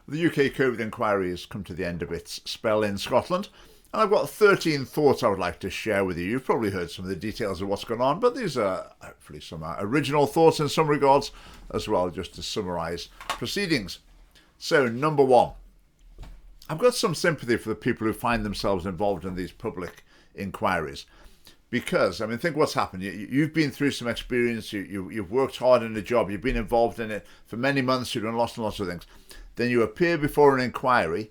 The UK COVID inquiry has come to the end of its spell in Scotland, and I've got 13 thoughts I would like to share with you. You've probably heard some of the details of what's going on, but these are hopefully some original thoughts in some regards as well, just to summarise proceedings. So, number one, I've got some sympathy for the people who find themselves involved in these public inquiries. Because, I mean, think what's happened. You've been through some experience, you've worked hard in a job, you've been involved in it for many months, you've done lots and lots of things. Then you appear before an inquiry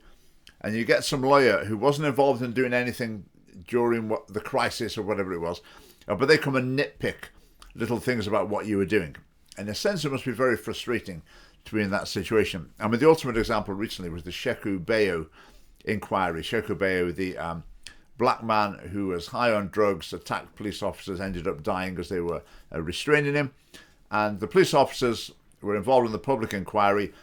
and you get some lawyer who wasn't involved in doing anything during the crisis or whatever it was, but they come and nitpick little things about what you were doing. In a sense, it must be very frustrating to be in that situation. I mean, the ultimate example recently was the Sheku Bayo inquiry. Sheku Bayo, the black man who was high on drugs, attacked police officers, ended up dying as they were restraining him. And the police officers were involved in the public inquiry,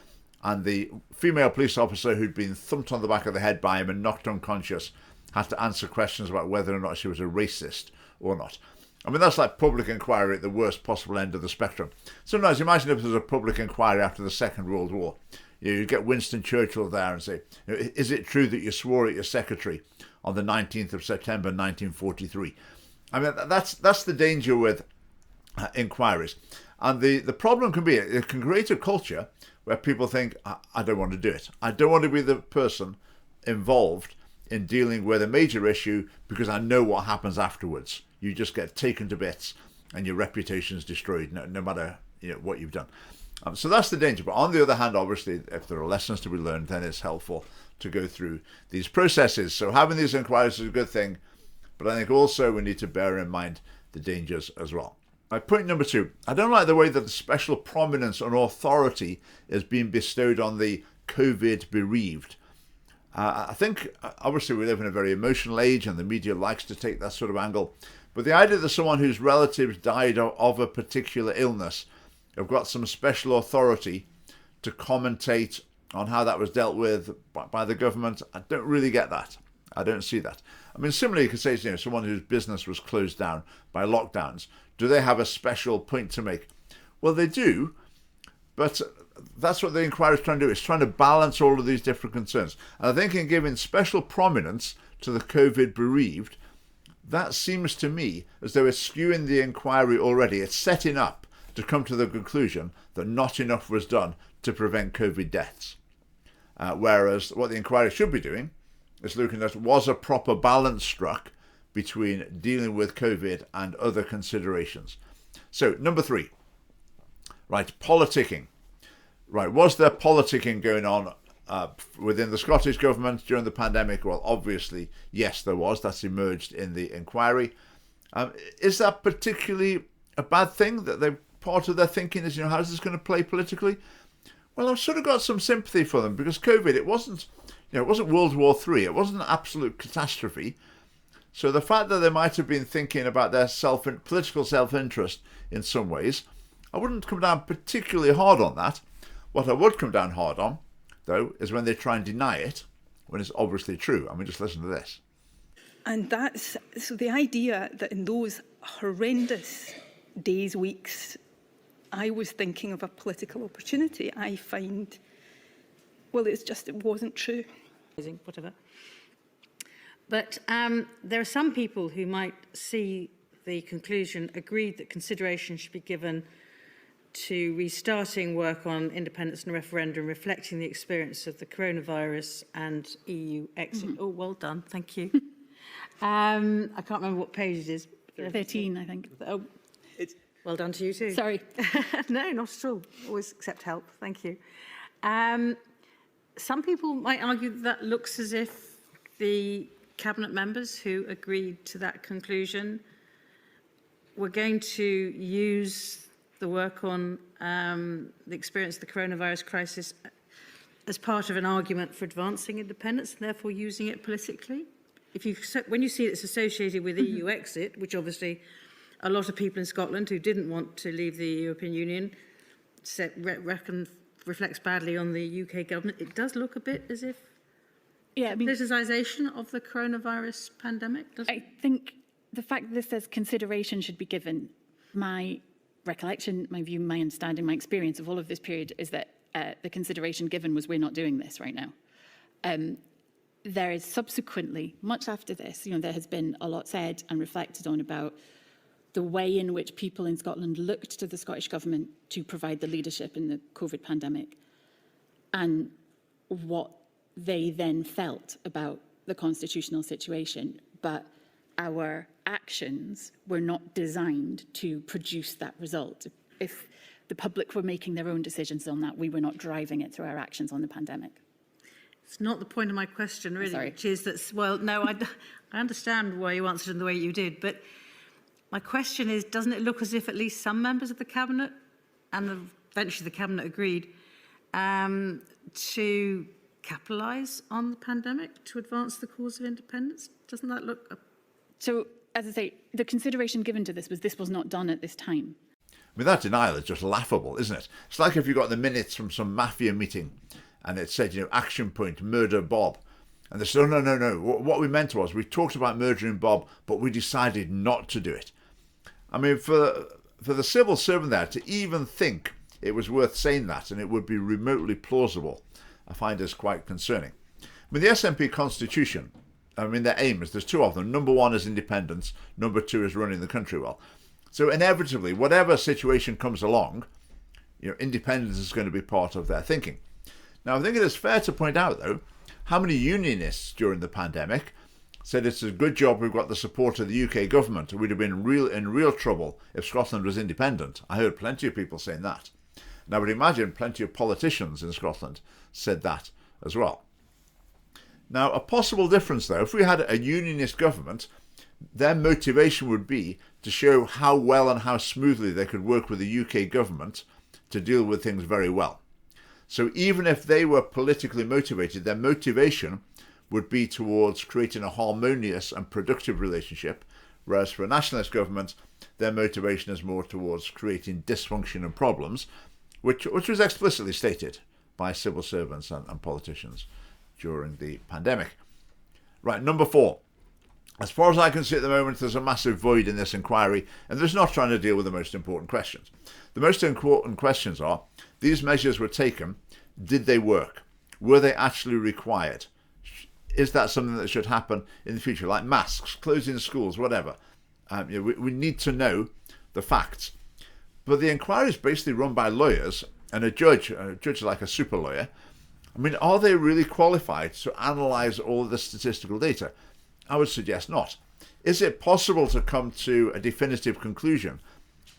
and the female police officer who'd been thumped on the back of the head by him and knocked unconscious had to answer questions about whether or not she was a racist or not. I mean, that's like public inquiry at the worst possible end of the spectrum. Sometimes imagine if there was a public inquiry after the Second World War. You get Winston Churchill there and say, is it true that you swore at your secretary on the 19th of September 1943? I mean, that's the danger with inquiries. And the problem can be, it can create a culture where people think, I don't want to do it. I don't want to be the person involved in dealing with a major issue because I know what happens afterwards. You just get taken to bits and your reputation is destroyed, no matter what you've done. So that's the danger. But on the other hand, obviously, if there are lessons to be learned, then it's helpful to go through these processes. So having these inquiries is a good thing. But I think also we need to bear in mind the dangers as well. Right, point number two, I don't like the way that the special prominence and authority is being bestowed on the COVID bereaved. I think, obviously, we live in a very emotional age and the media likes to take that sort of angle. But the idea that someone whose relatives died of a particular illness have got some special authority to commentate on how that was dealt with by the government, I don't really get that. I don't see that. I mean, similarly, you could say, someone whose business was closed down by lockdowns, do they have a special point to make? Well, they do, but that's what the inquiry is trying to do. It's trying to balance all of these different concerns. And I think in giving special prominence to the COVID bereaved, that seems to me as though it's skewing the inquiry already. It's setting up to come to the conclusion that not enough was done to prevent COVID deaths. Whereas what the inquiry should be doing is looking at, was a proper balance struck between dealing with COVID and other considerations. So, number three, right, politicking. Right, was there politicking going on within the Scottish government during the pandemic? Well, obviously, yes, there was. That's emerged in the inquiry. Is that particularly a bad thing, that part of their thinking is, how's this going to play politically? Well, I've sort of got some sympathy for them because COVID, it wasn't World War III. It wasn't an absolute catastrophe. So the fact that they might have been thinking about their political self-interest in some ways, I wouldn't come down particularly hard on that. What I would come down hard on, though, is when they try and deny it, when it's obviously true. I mean, just listen to this. And so the idea that in those horrendous days, weeks, I was thinking of a political opportunity, I find, well, it wasn't true. Whatever. But there are some people who might see the conclusion agreed that consideration should be given to restarting work on independence and a referendum reflecting the experience of the coronavirus and EU exit. Oh, well done. Thank you. I can't remember what page it is. 13, I think. Oh, well done to you too. Sorry. No, not at all. Always accept help. Thank you. Some people might argue that looks as if the cabinet members who agreed to that conclusion were going to use the work on the experience of the coronavirus crisis as part of an argument for advancing independence and therefore using it politically. When you see it's associated with EU exit, which obviously a lot of people in Scotland who didn't want to leave the European Union reflects badly on the UK government, it does look a bit as if politicisation of the coronavirus pandemic, doesn't it? I think the fact that this says consideration should be given, my recollection, my view, my understanding, my experience of all of this period is that the consideration given was we're not doing this right now. There is subsequently, much after this, there has been a lot said and reflected on about the way in which people in Scotland looked to the Scottish Government to provide the leadership in the COVID pandemic and what they then felt about the constitutional situation. But our actions were not designed to produce that result. If the public were making their own decisions on that, we were not driving it through our actions on the pandemic. It's not the point of my question, really, Sorry. which is that, well, no, I understand why you answered in the way you did, but my question is, doesn't it look as if at least some members of the Cabinet, and eventually the Cabinet agreed, to capitalise on the pandemic to advance the cause of independence? Doesn't that look... So, as I say, the consideration given to this was not done at this time. I mean, that denial is just laughable, isn't it? It's like if you got the minutes from some mafia meeting and it said, action point, murder Bob. And they said, no. What we meant was we talked about murdering Bob, but we decided not to do it. I mean, for the civil servant there to even think it was worth saying that and it would be remotely plausible, I find is quite concerning. I mean, the SNP constitution, their aim is, there's two of them. Number one is independence. Number two is running the country well. So inevitably, whatever situation comes along, independence is going to be part of their thinking. Now, I think it is fair to point out, though, how many unionists during the pandemic said it's a good job we've got the support of the UK government. We'd have been in real trouble if Scotland was independent. I heard plenty of people saying that. And I would imagine plenty of politicians in Scotland said that as well. Now, a possible difference, though, if we had a unionist government, their motivation would be to show how well and how smoothly they could work with the UK government to deal with things very well. So even if they were politically motivated, their motivation would be towards creating a harmonious and productive relationship, whereas for a nationalist government, their motivation is more towards creating dysfunction and problems, which was explicitly stated by civil servants and politicians during the pandemic. Right, number 4. As far as I can see at the moment, there's a massive void in this inquiry, and there's not trying to deal with the most important questions. The most important questions are, these measures were taken, did they work? Were they actually required? Is that something that should happen in the future, like masks, closing schools, whatever? We need to know the facts. But the inquiry is basically run by lawyers, and a judge like a super lawyer. I mean, are they really qualified to analyse all of the statistical data? I would suggest not. Is it possible to come to a definitive conclusion?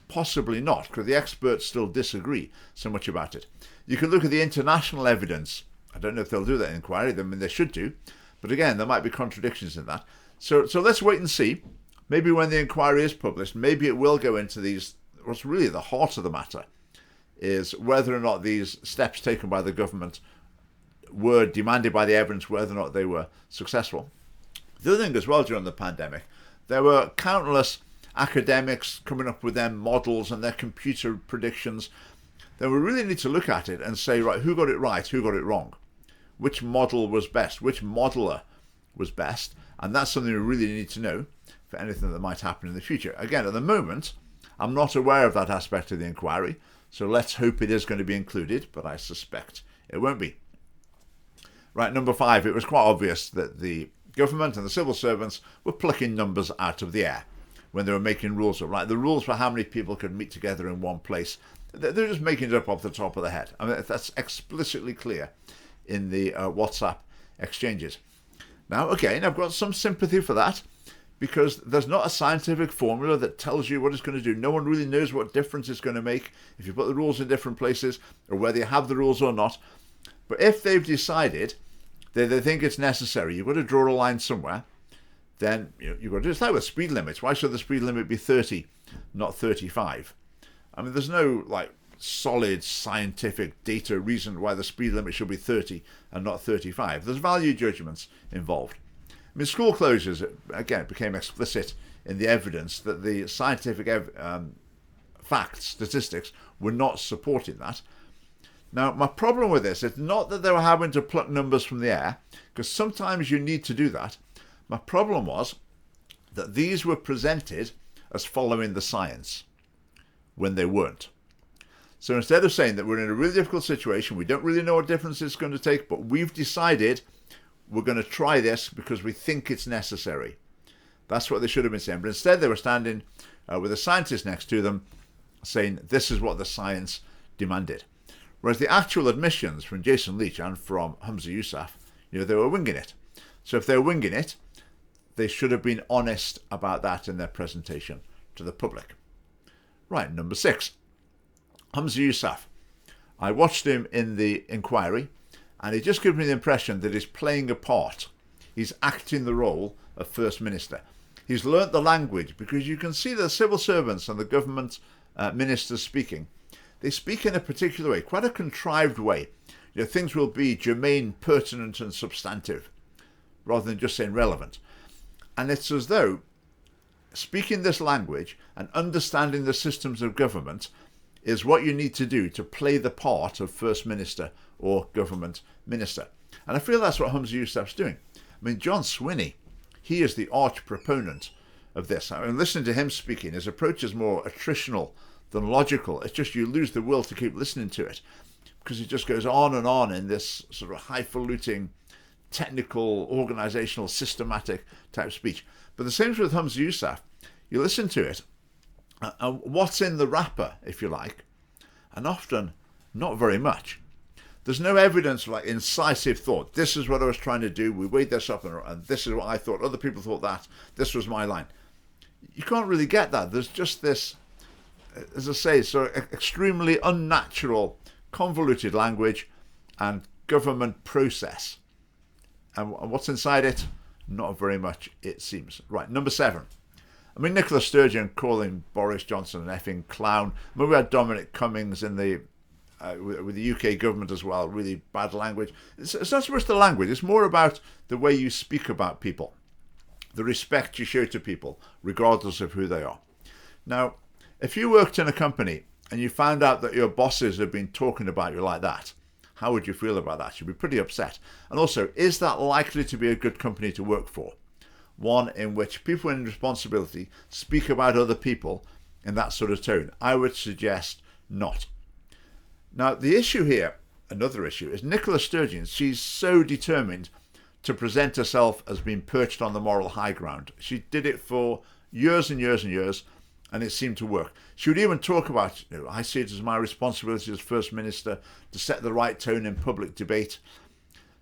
Possibly not, because the experts still disagree so much about it. You can look at the international evidence. I don't know if they'll do that inquiry. I mean, they should do. But again, there might be contradictions in that. So let's wait and see. Maybe when the inquiry is published, maybe it will go into these, what's really the heart of the matter, is whether or not these steps taken by the government were demanded by the evidence, whether or not they were successful. The other thing as well during the pandemic, there were countless academics coming up with their models and their computer predictions. Then we really need to look at it and say, right, who got it right, who got it wrong? Which model was best? Which modeler was best? And that's something we really need to know for anything that might happen in the future. Again, at the moment, I'm not aware of that aspect of the inquiry, so let's hope it is going to be included, but I suspect it won't be. Right, number 5, it was quite obvious that the government and the civil servants were plucking numbers out of the air when they were making rules up. Like the rules for how many people could meet together in one place, they're just making it up off the top of their head. I mean, that's explicitly clear in the WhatsApp exchanges. Now, again, I've got some sympathy for that because there's not a scientific formula that tells you what it's going to do. No one really knows what difference it's going to make if you put the rules in different places or whether you have the rules or not. But if they've decided that they think it's necessary, you've got to draw a line somewhere, then you've got to do it. It's like with speed limits. Why should the speed limit be 30, not 35? I mean, there's no solid scientific data reason why the speed limit should be 30 and not 35. There's value judgments involved. I mean, school closures, again, it became explicit in the evidence that the scientific facts, statistics, were not supporting that. Now, my problem with this is not that they were having to pluck numbers from the air, because sometimes you need to do that. My problem was that these were presented as following the science when they weren't. So instead of saying that we're in a really difficult situation, we don't really know what difference it's going to take, but we've decided we're going to try this because we think it's necessary. That's what they should have been saying. But instead they were standing with a scientist next to them saying this is what the science demanded. Whereas the actual admissions from Jason Leach and from Humza Yousaf, they were winging it. So if they're winging it, they should have been honest about that in their presentation to the public. Right, number 6. Humza Yousaf. I watched him in the inquiry, and he just gave me the impression that he's playing a part. He's acting the role of First Minister. He's learnt the language, because you can see the civil servants and the government ministers speaking. They speak in a particular way, quite a contrived way. Things will be germane, pertinent and substantive, rather than just saying relevant. And it's as though speaking this language and understanding the systems of government is what you need to do to play the part of First Minister or Government Minister. And I feel that's what Humza Yousaf's doing. I mean, John Swinney, he is the arch proponent of this. I mean, listening to him speaking, his approach is more attritional than logical. It's just you lose the will to keep listening to it, because he just goes on and on in this sort of highfalutin, technical, organisational, systematic type speech. But the same is with Humza Yousaf. You listen to it, and what's in the wrapper, if you like, and often not very much. There's no evidence of like incisive thought. This is what I was trying to do. We weighed this up, and this is what I thought. Other people thought that. This was my line. You can't really get that. There's just this, as I say, so extremely unnatural, convoluted language and government process. And what's inside it? Not very much, it seems. Right, number 7. I mean, Nicola Sturgeon calling Boris Johnson an effing clown. I mean, we had Dominic Cummings in the with the UK government as well, really bad language. It's not so much the language, it's more about the way you speak about people, the respect you show to people, regardless of who they are. Now, if you worked in a company and you found out that your bosses have been talking about you like that, how would you feel about that? You'd be pretty upset. And also, is that likely to be a good company to work for? One in which people in responsibility speak about other people in that sort of tone? I would suggest not. Now, the issue here, another issue, is Nicola Sturgeon. She's so determined to present herself as being perched on the moral high ground. She did it for years and years and years, and it seemed to work. She would even talk about, I see it as my responsibility as First Minister to set the right tone in public debate.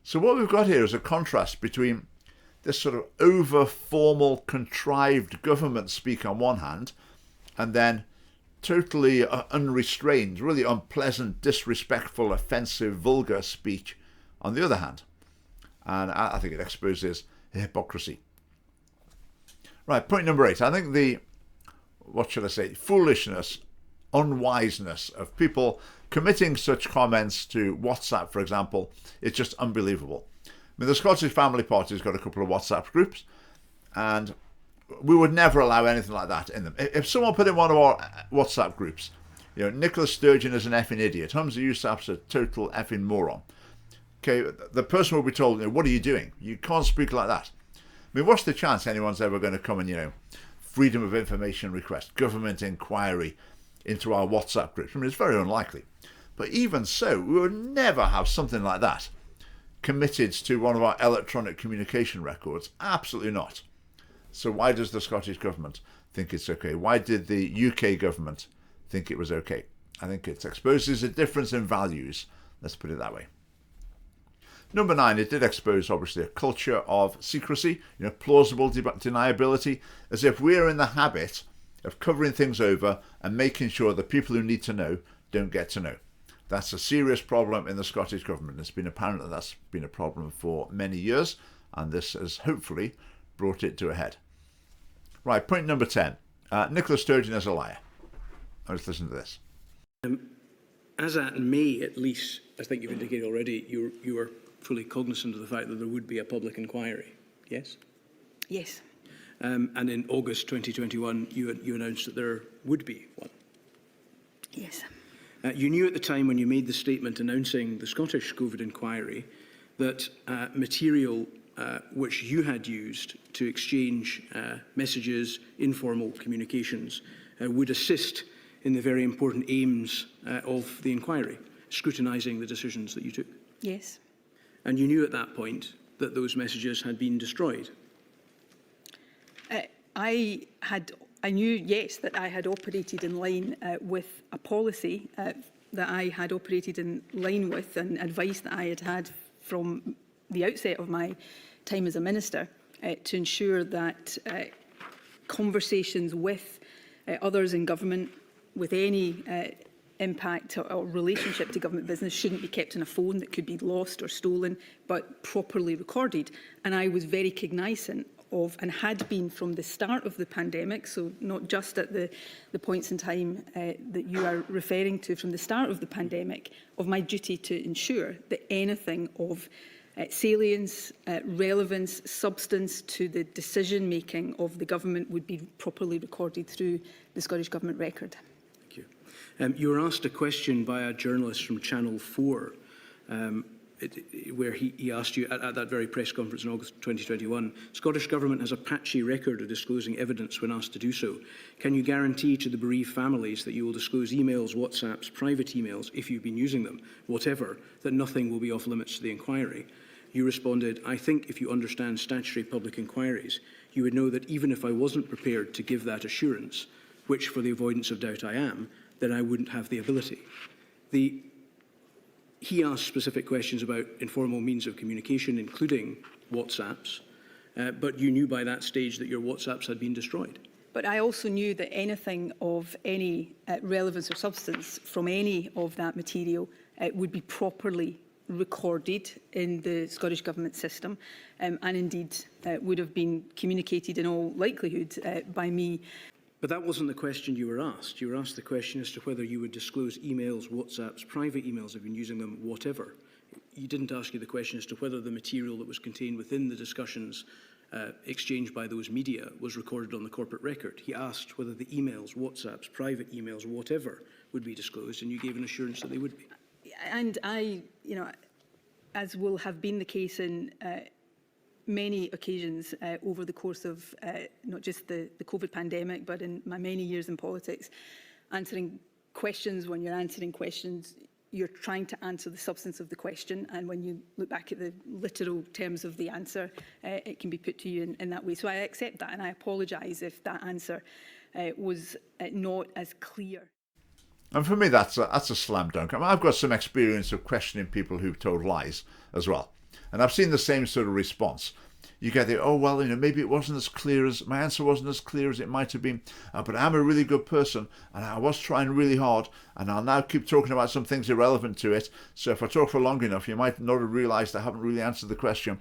So what we've got here is a contrast between this sort of over-formal, contrived government speak on one hand, and then totally unrestrained, really unpleasant, disrespectful, offensive, vulgar speech on the other hand. And I think it exposes hypocrisy. Right, point number 8. I think the, foolishness, unwiseness of people committing such comments to WhatsApp, for example, is just unbelievable. I mean, the Scottish Family Party's got a couple of WhatsApp groups, and we would never allow anything like that in them. If someone put in one of our WhatsApp groups, Nicola Sturgeon is an effing idiot, Humza Yousaf's a total effing moron. Okay, the person will be told, what are you doing? You can't speak like that. I mean, what's the chance anyone's ever going to come and, freedom of information request, government inquiry into our WhatsApp groups? I mean, it's very unlikely. But even so, we would never have something like that committed to one of our electronic communication records. Absolutely not. So why does the Scottish government think it's okay? Why did the UK government think it was okay? I think it exposes a difference in values. Let's put it that way. Number 9, it did expose, obviously, a culture of secrecy, plausible deniability, as if we're in the habit of covering things over and making sure the people who need to know don't get to know. That's a serious problem in the Scottish government. It's been apparent that that's been a problem for many years, and this has hopefully brought it to a head. Right, point number 10. Nicola Sturgeon is a liar. Let's listen to this. As at May, at least, I think you've indicated already, you were fully cognizant of the fact that there would be a public inquiry, yes? Yes. And in August 2021, you announced that there would be one. Yes. You knew at the time when you made the statement announcing the Scottish COVID inquiry that material which you had used to exchange messages, informal communications, would assist in the very important aims of the inquiry, scrutinising the decisions that you took. Yes. And you knew at that point that those messages had been destroyed. I knew, yes, that I had operated in line with a policy that I had operated in line with, and advice that I had from the outset of my time as a minister to ensure that conversations with others in government with any impact or relationship to government business shouldn't be kept on a phone that could be lost or stolen, but properly recorded. And I was very cognizant of, and had been from the start of the pandemic, so not just at the points in time that you are referring to, from the start of the pandemic, of my duty to ensure that anything of salience, relevance, substance to the decision-making of the government would be properly recorded through the Scottish Government record. Thank you. You were asked a question by a journalist from Channel 4 where he asked you at that very press conference in August 2021, Scottish Government has a patchy record of disclosing evidence when asked to do so. Can you guarantee to the bereaved families that you will disclose emails, WhatsApps, private emails, if you've been using them, whatever, that nothing will be off limits to the inquiry? You responded, I think if you understand statutory public inquiries, you would know that even if I wasn't prepared to give that assurance, which for the avoidance of doubt I am, then I wouldn't have the ability. He asked specific questions about informal means of communication, including WhatsApps, but you knew by that stage that your WhatsApps had been destroyed. But I also knew that anything of any relevance or substance from any of that material would be properly recorded in the Scottish Government system, and indeed would have been communicated in all likelihood by me. But that wasn't the question you were asked. You were asked the question as to whether you would disclose emails, WhatsApps, private emails if you've been using them, whatever. He didn't ask you the question as to whether the material that was contained within the discussions exchanged by those media was recorded on the corporate record. He asked whether the emails, WhatsApps, private emails, whatever would be disclosed, and you gave an assurance that they would be. And I, as will have been the case in many occasions over the course of not just the COVID pandemic, but in my many years in politics, answering questions. When you're answering questions, you're trying to answer the substance of the question, and when you look back at the literal terms of the answer, it can be put to you in that way. So I accept that, and I apologise if that answer was not as clear. And for me, that's a slam dunk. I mean, I've got some experience of questioning people who've told lies as well. And I've seen the same sort of response. You get the, oh, well, maybe it wasn't as clear as, my answer wasn't as clear as it might have been, but I'm a really good person and I was trying really hard and I'll now keep talking about some things irrelevant to it. So if I talk for long enough, you might not have realised I haven't really answered the question.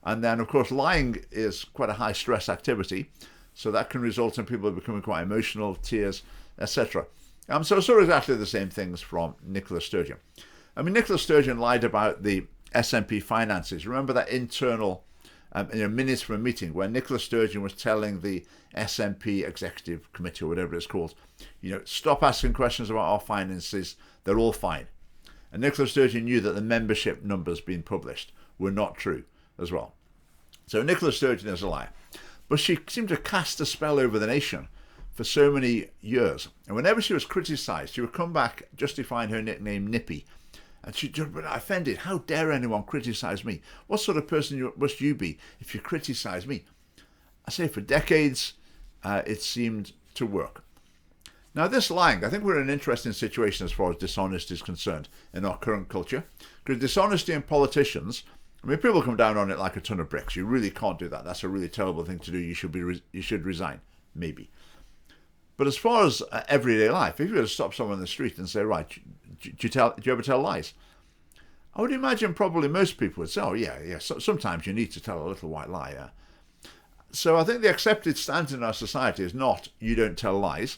And then, of course, lying is quite a high stress activity. So that can result in people becoming quite emotional, tears, etc. So I saw exactly the same things from Nicola Sturgeon. I mean, Nicola Sturgeon lied about the SNP finances. Remember that internal minutes from a meeting where Nicola Sturgeon was telling the SNP Executive Committee, or whatever it's called, stop asking questions about our finances, they're all fine. And Nicola Sturgeon knew that the membership numbers being published were not true as well. So Nicola Sturgeon is a liar. But she seemed to cast a spell over the nation for so many years. And whenever she was criticised, she would come back justifying her nickname Nippy. And she just offended. How dare anyone criticise me? What sort of person must you be if you criticise me? I say for decades, it seemed to work. Now this lying, I think we're in an interesting situation as far as dishonesty is concerned in our current culture. Because dishonesty in politicians, I mean, people come down on it like a ton of bricks. You really can't do that. That's a really terrible thing to do. You should resign, maybe. But as far as everyday life, if you were to stop someone in the street and say, right, do you ever tell lies? I would imagine probably most people would say, oh, yeah, sometimes you need to tell a little white lie. Yeah. So I think the accepted stance in our society is not, you don't tell lies,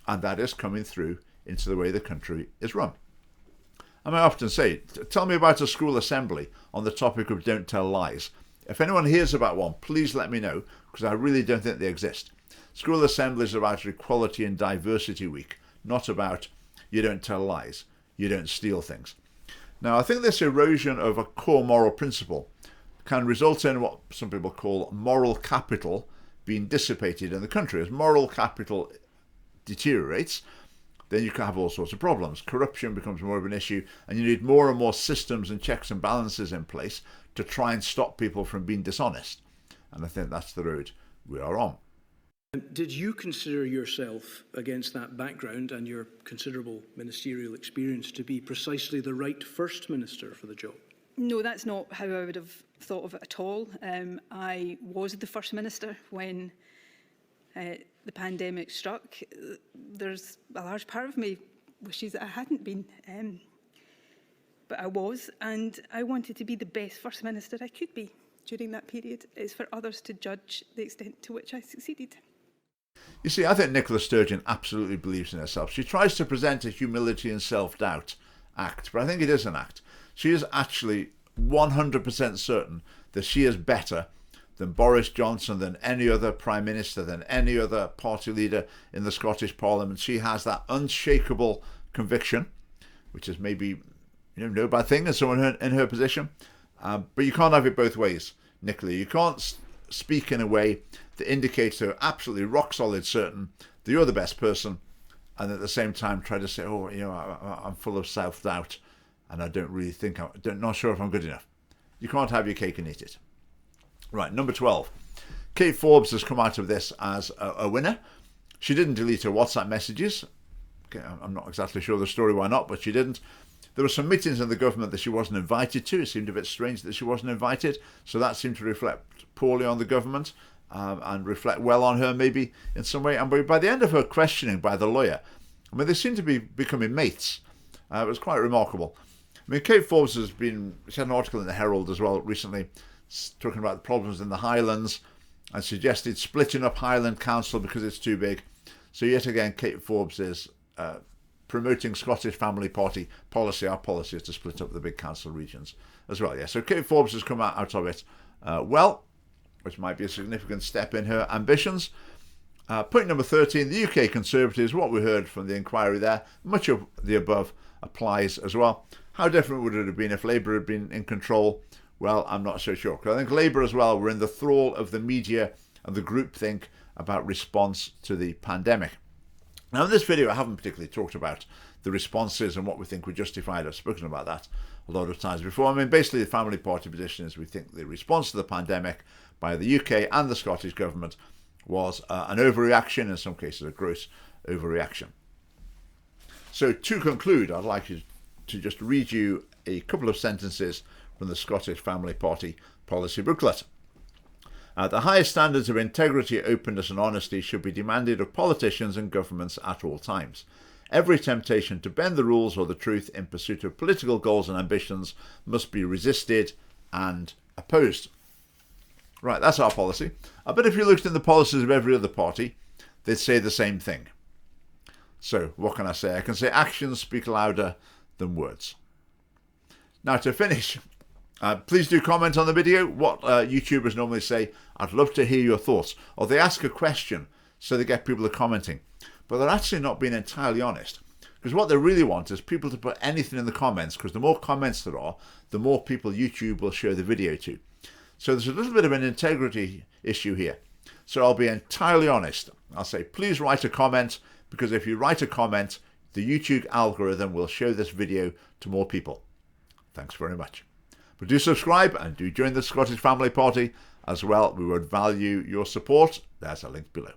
and that is coming through into the way the country is run. I mean, I often say, tell me about a school assembly on the topic of don't tell lies. If anyone hears about one, please let me know, because I really don't think they exist. School assemblies are about Equality and Diversity Week, not about you don't tell lies, you don't steal things. Now, I think this erosion of a core moral principle can result in what some people call moral capital being dissipated in the country. As moral capital deteriorates, then you can have all sorts of problems. Corruption becomes more of an issue, and you need more and more systems and checks and balances in place to try and stop people from being dishonest. And I think that's the road we are on. Did you consider yourself, against that background and your considerable ministerial experience, to be precisely the right First Minister for the job? No, that's not how I would have thought of it at all. I was the First Minister when the pandemic struck. There's a large part of me wishes that I hadn't been, but I was, and I wanted to be the best First Minister I could be during that period. It's for others to judge the extent to which I succeeded. You see, I think Nicola Sturgeon absolutely believes in herself. She tries to present a humility and self-doubt act, but I think it is an act. She is actually 100% certain that she is better than Boris Johnson, than any other Prime Minister, than any other party leader in the Scottish Parliament. She has that unshakable conviction, which is maybe no bad thing as someone in her position. But you can't have it both ways, Nicola. You can't speak in a way that indicates they're absolutely rock solid certain that you're the best person, and at the same time try to say, oh, I'm full of self-doubt and I don't really think, not sure if I'm good enough. You can't have your cake and eat it. Right, number 12. Kate Forbes has come out of this as a winner. She didn't delete her WhatsApp messages. Okay, I'm not exactly sure the story why not, but she didn't. There were some meetings in the government that she wasn't invited to. It seemed a bit strange that she wasn't invited, so that seemed to reflect poorly on the government and reflect well on her maybe in some way. And by the end of her questioning by the lawyer, I mean, they seem to be becoming mates. It was quite remarkable. I mean, Kate Forbes she had an article in the Herald as well recently talking about the problems in the Highlands and suggested splitting up Highland Council because it's too big. So yet again, Kate Forbes is promoting Scottish Family Party policy. Our policy is to split up the big council regions as well. Yeah, so Kate Forbes has come out of it well, which might be a significant step in her ambitions. Point number 13, the UK Conservatives, what we heard from the inquiry there, much of the above applies as well. How different would it have been if Labour had been in control? Well, I'm not so sure. Because I think Labour as well were in the thrall of the media and the groupthink about response to the pandemic. Now, in this video, I haven't particularly talked about the responses and what we think were justified. I've spoken about that a lot of times before. I mean, basically, the Family Party position is we think the response to the pandemic by the UK and the Scottish Government was an overreaction, in some cases a gross overreaction. So to conclude, I'd like to just read you a couple of sentences from the Scottish Family Party policy booklet. The highest standards of integrity, openness and honesty should be demanded of politicians and governments at all times. Every temptation to bend the rules or the truth in pursuit of political goals and ambitions must be resisted and opposed. Right, that's our policy. But if you looked in the policies of every other party, they'd say the same thing. So what can I say? I can say actions speak louder than words. Now to finish, please do comment on the video what YouTubers normally say. I'd love to hear your thoughts. Or they ask a question so they get people commenting. But they're actually not being entirely honest. Because what they really want is people to put anything in the comments, because the more comments there are, the more people YouTube will show the video to. So there's a little bit of an integrity issue here. So I'll be entirely honest. I'll say, please write a comment, because if you write a comment, the YouTube algorithm will show this video to more people. Thanks very much. But do subscribe and do join the Scottish Family Party as well. We would value your support. There's a link below.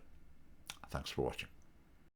Thanks for watching.